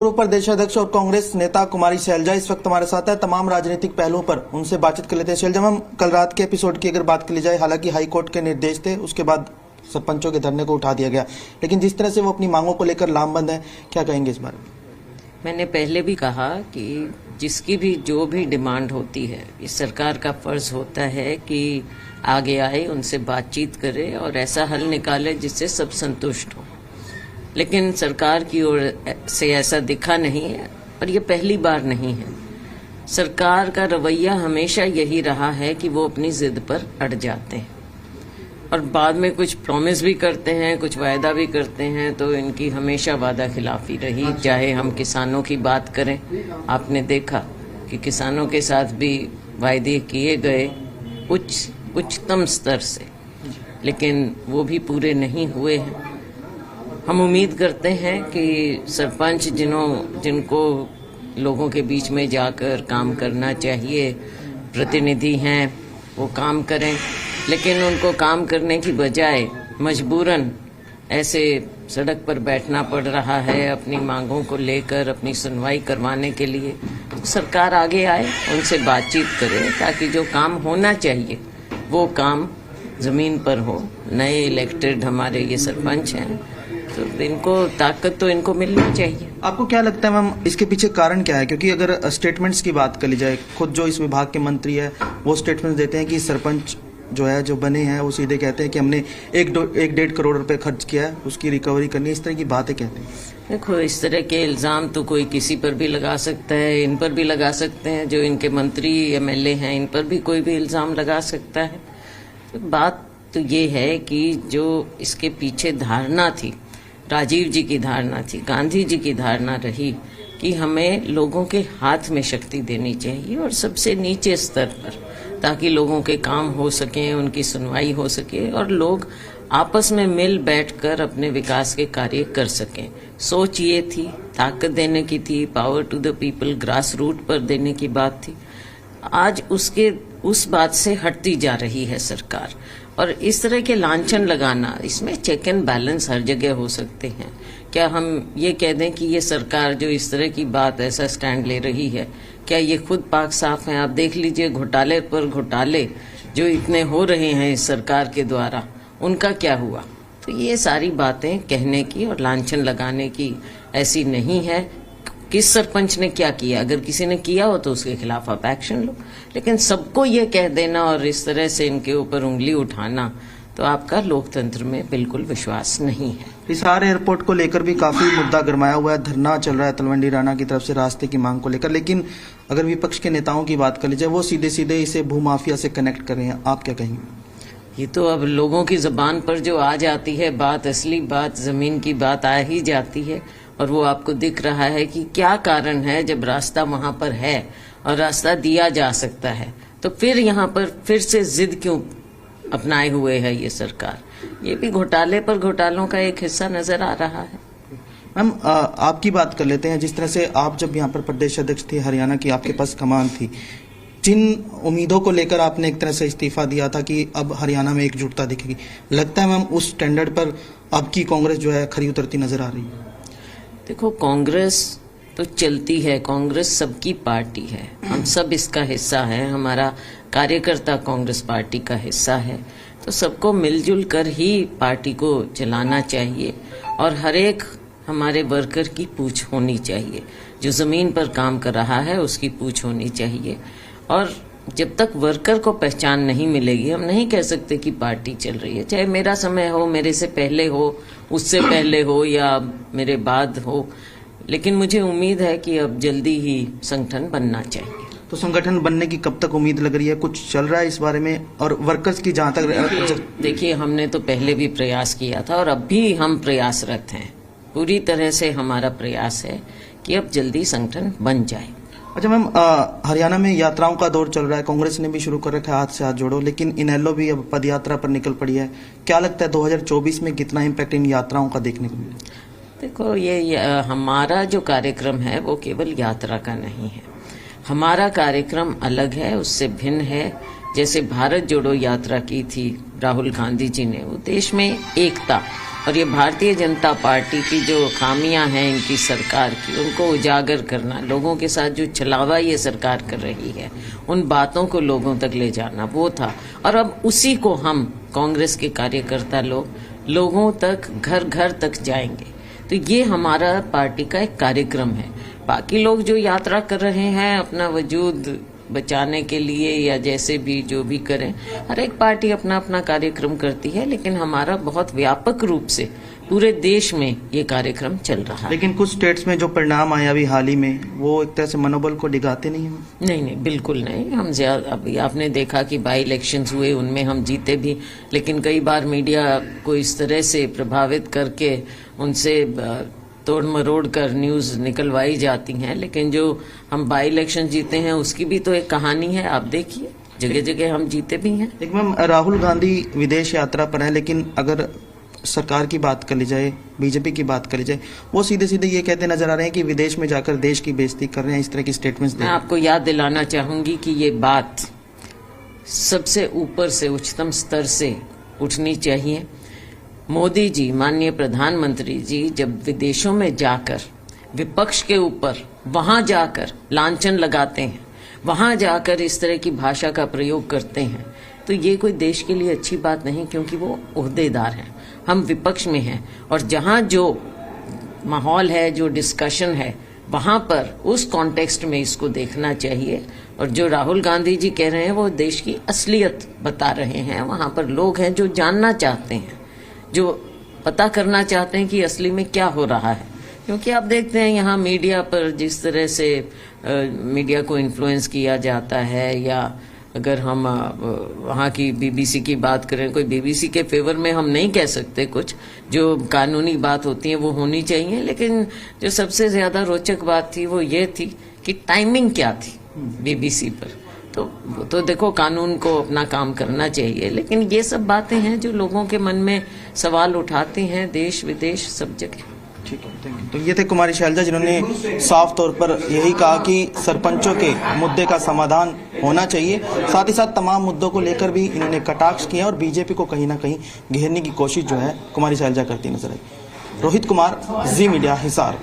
पूर्व प्रदेशाध्यक्ष और कांग्रेस नेता कुमारी शैलजा इस वक्त हमारे साथ है। तमाम राजनीतिक पहलुओं पर उनसे बातचीत कर लेते हैं। शैलजा मैम, कल रात के एपिसोड की अगर बात कर ली जाए, हालांकि हाईकोर्ट के निर्देश थे, उसके बाद सरपंचों के धरने को उठा दिया गया, लेकिन जिस तरह से वो अपनी मांगों को लेकर लामबंद है, क्या कहेंगे इस बारे में? मैंने पहले भी कहा कि जिसकी भी जो भी डिमांड होती है, इस सरकार का फर्ज होता है कि आगे आए, उनसे बातचीत करे और ऐसा हल निकाले जिससे सब संतुष्ट हो। लेकिन सरकार की ओर से ऐसा दिखा नहीं है और ये पहली बार नहीं है। सरकार का रवैया हमेशा यही रहा है कि वो अपनी जिद पर अड़ जाते हैं और बाद में कुछ प्रॉमिस भी करते हैं, कुछ वायदा भी करते हैं, तो इनकी हमेशा वादा खिलाफी रही। चाहे हम किसानों की बात करें, आपने देखा कि किसानों के साथ भी वायदे किए गए उच्चतम स्तर से, लेकिन वो भी पूरे नहीं हुए हैं। हम उम्मीद करते हैं कि सरपंच जिनको लोगों के बीच में जाकर काम करना चाहिए, प्रतिनिधि हैं, वो काम करें, लेकिन उनको काम करने की बजाय मजबूरन ऐसे सड़क पर बैठना पड़ रहा है अपनी मांगों को लेकर, अपनी सुनवाई करवाने के लिए। तो सरकार आगे आए, उनसे बातचीत करे ताकि जो काम होना चाहिए वो काम जमीन पर हो। नए इलेक्टेड हमारे ये सरपंच हैं, तो इनको ताकत तो इनको मिलनी चाहिए। आपको क्या लगता है मैम, इसके पीछे कारण क्या है? क्योंकि अगर स्टेटमेंट्स की बात कर ली जाए, खुद जो इस विभाग के मंत्री है वो स्टेटमेंट देते हैं कि सरपंच जो बने हैं वो सीधे कहते हैं कि हमने 1-1.5 करोड़ रुपए खर्च किया है, उसकी रिकवरी करनी है, इस तरह की बातें कहते हैं। देखो, इस तरह के इल्जाम तो कोई किसी पर भी लगा सकता है, इन पर भी लगा सकते हैं, जो इनके मंत्री MLA हैं इन पर भी कोई भी इल्जाम लगा सकता है। तो बात तो ये है कि जो इसके पीछे धारणा थी, राजीव जी की धारणा थी, गांधी जी की धारणा रही कि हमें लोगों के हाथ में शक्ति देनी चाहिए और सबसे नीचे स्तर पर, ताकि लोगों के काम हो सके, उनकी सुनवाई हो सके और लोग आपस में मिल बैठकर अपने विकास के कार्य कर सकें। सोच ये थी, ताकत देने की थी, power to the people, grass root पर देने की बात थी। आज उस बात से हटती जा रही है सरकार, और इस तरह के लांछन लगाना, इसमें चेक एंड बैलेंस हर जगह हो सकते हैं। क्या हम ये कह दें कि ये सरकार जो इस तरह की बात, ऐसा स्टैंड ले रही है, क्या ये खुद पाक साफ है? आप देख लीजिए, घोटाले पर घोटाले जो इतने हो रहे हैं इस सरकार के द्वारा, उनका क्या हुआ? तो ये सारी बातें कहने की और लांछन लगाने की ऐसी नहीं है। किस सरपंच ने क्या किया, अगर किसी ने किया हो तो उसके खिलाफ आप एक्शन लो, लेकिन सबको ये कह देना और इस तरह से इनके ऊपर उंगली उठाना, तो आपका लोकतंत्र में बिल्कुल विश्वास नहीं है। हिसार एयरपोर्ट को लेकर भी काफी मुद्दा गरमाया हुआ है, धरना चल रहा है तलवंडी राणा की तरफ से रास्ते की मांग को लेकर, लेकिन अगर विपक्ष के नेताओं की बात कर ली जाए, वो सीधे सीधे इसे भूमाफिया से कनेक्ट कर रहे हैं। आप क्या कहेंगे? ये तो अब लोगों की जबान पर जो आ जाती है बात, असली बात, जमीन की बात आ ही जाती है, और वो आपको दिख रहा है कि क्या कारण है। जब रास्ता वहां पर है और रास्ता दिया जा सकता है, तो फिर यहाँ पर फिर से जिद क्यों अपनाए हुए है ये सरकार? ये भी घोटाले पर घोटालों का एक हिस्सा नजर आ रहा है। मैम, आपकी बात कर लेते हैं। जिस तरह से आप जब यहाँ पर प्रदेश अध्यक्ष थे, हरियाणा की आपके पास कमान थी, जिन उम्मीदों को लेकर आपने एक तरह से इस्तीफा दिया था कि अब हरियाणा में एकजुटता दिखेगी, लगता है मैम उस स्टैंडर्ड पर अब की कांग्रेस जो है खरी उतरती नजर आ रही है? देखो, कांग्रेस तो चलती है, कांग्रेस सबकी पार्टी है, हम सब इसका हिस्सा है, हमारा कार्यकर्ता कांग्रेस पार्टी का हिस्सा है, तो सबको मिलजुल कर ही पार्टी को चलाना चाहिए और हर एक हमारे वर्कर की पूछ होनी चाहिए। जो जमीन पर काम कर रहा है उसकी पूछ होनी चाहिए, और जब तक वर्कर को पहचान नहीं मिलेगी, हम नहीं कह सकते कि पार्टी चल रही है। चाहे मेरा समय हो, मेरे से पहले हो, उससे पहले हो या मेरे बाद हो, लेकिन मुझे उम्मीद है कि अब जल्दी ही संगठन बनना चाहिए। तो संगठन बनने की कब तक उम्मीद लग रही है? कुछ चल रहा है इस बारे में? और वर्कर्स की जहां तक देखिए, हमने तो पहले भी प्रयास किया था और अब भी हम प्रयासरत हैं। पूरी तरह से हमारा प्रयास है कि अब जल्दी संगठन बन जाए। अच्छा मैम, हरियाणा में यात्राओं का दौर चल रहा है, कांग्रेस ने भी शुरू कर रखा है हाथ से हाथ जोड़ो, लेकिन इनेलो भी अब पदयात्रा पर निकल पड़ी है। क्या लगता है 2024 में कितना इम्पैक्ट इन यात्राओं का देखने को मिलेगा? देखो, ये हमारा जो कार्यक्रम है वो केवल यात्रा का नहीं है। हमारा कार्यक्रम अलग है, उससे भिन्न है। जैसे भारत जोड़ो यात्रा की थी राहुल गांधी जी ने, वो देश में एकता और ये भारतीय जनता पार्टी की जो खामियां हैं इनकी सरकार की, उनको उजागर करना, लोगों के साथ जो छलावा ये सरकार कर रही है उन बातों को लोगों तक ले जाना, वो था। और अब उसी को हम कांग्रेस के कार्यकर्ता लोगों तक घर घर तक जाएंगे। तो ये हमारा पार्टी का एक कार्यक्रम है। बाकी लोग जो यात्रा कर रहे हैं अपना वजूद बचाने के लिए या जैसे भी जो भी करें, हर एक पार्टी अपना अपना कार्यक्रम करती है, लेकिन हमारा बहुत व्यापक रूप से पूरे देश में ये कार्यक्रम चल रहा है। लेकिन कुछ स्टेट्स में जो परिणाम आया अभी हाल ही में, वो एक तरह से मनोबल को डिगाते नहीं हैं? नहीं, बिल्कुल नहीं। हम अभी आपने देखा कि बाई इलेक्शंस हुए, उनमें हम जीते भी, लेकिन कई बार मीडिया को इस तरह से प्रभावित करके उनसे तोड़ मरोड़ कर न्यूज निकलवाई जाती हैं। लेकिन जो हम बाई इलेक्शन जीते हैं उसकी भी तो एक कहानी है, आप देखिए जगह जगह हम जीते भी हैं। एक मैम, राहुल गांधी विदेश यात्रा पर है, लेकिन अगर सरकार की बात कर ली जाए, बीजेपी की बात करी जाए, वो सीधे सीधे ये कहते नजर आ रहे हैं कि विदेश में जाकर देश की बेइज्जती कर रहे हैं, इस तरह की स्टेटमेंट्स। मैं आपको याद दिलाना चाहूंगी कि ये बात सबसे ऊपर से उच्चतम स्तर से उठनी चाहिए। मोदी जी, माननीय प्रधानमंत्री जी, जब विदेशों में जाकर विपक्ष के ऊपर वहां जाकर लांछन लगाते हैं, वहां जाकर इस तरह की भाषा का प्रयोग करते हैं, तो ये कोई देश के लिए अच्छी बात नहीं, क्योंकि वो ओहदेदार हैं, हम विपक्ष में हैं। और जहां जो माहौल है, जो डिस्कशन है, वहां पर उस कॉन्टेक्स्ट में इसको देखना चाहिए। और जो राहुल गांधी जी कह रहे हैं वो देश की असलियत बता रहे हैं। वहां पर लोग हैं जो जानना चाहते हैं, जो पता करना चाहते हैं कि असली में क्या हो रहा है। क्योंकि आप देखते हैं यहाँ मीडिया पर जिस तरह से मीडिया को इन्फ्लुएंस किया जाता है, या अगर हम वहाँ की बीबीसी की बात करें, कोई बीबीसी के फेवर में हम नहीं कह सकते, कुछ जो कानूनी बात होती है वो होनी चाहिए। लेकिन जो सबसे ज्यादा रोचक बात थी वो ये थी कि टाइमिंग क्या थी बीबीसी पर। तो देखो, कानून को अपना काम करना चाहिए, लेकिन ये सब बातें हैं जो लोगों के मन में सवाल उठाती हैं, देश विदेश सब जगह। ठीक है, थैंक यू। तो ये थे कुमारी शैलजा, जिन्होंने साफ तौर पर यही कहा कि सरपंचों के मुद्दे का समाधान होना चाहिए। साथ ही साथ तमाम मुद्दों को लेकर भी इन्होंने कटाक्ष किया और बीजेपी को कहीं ना कहीं घेरने की कोशिश जो है कुमारी शैलजा करती नजर आई। रोहित कुमार, जी मीडिया, हिसार।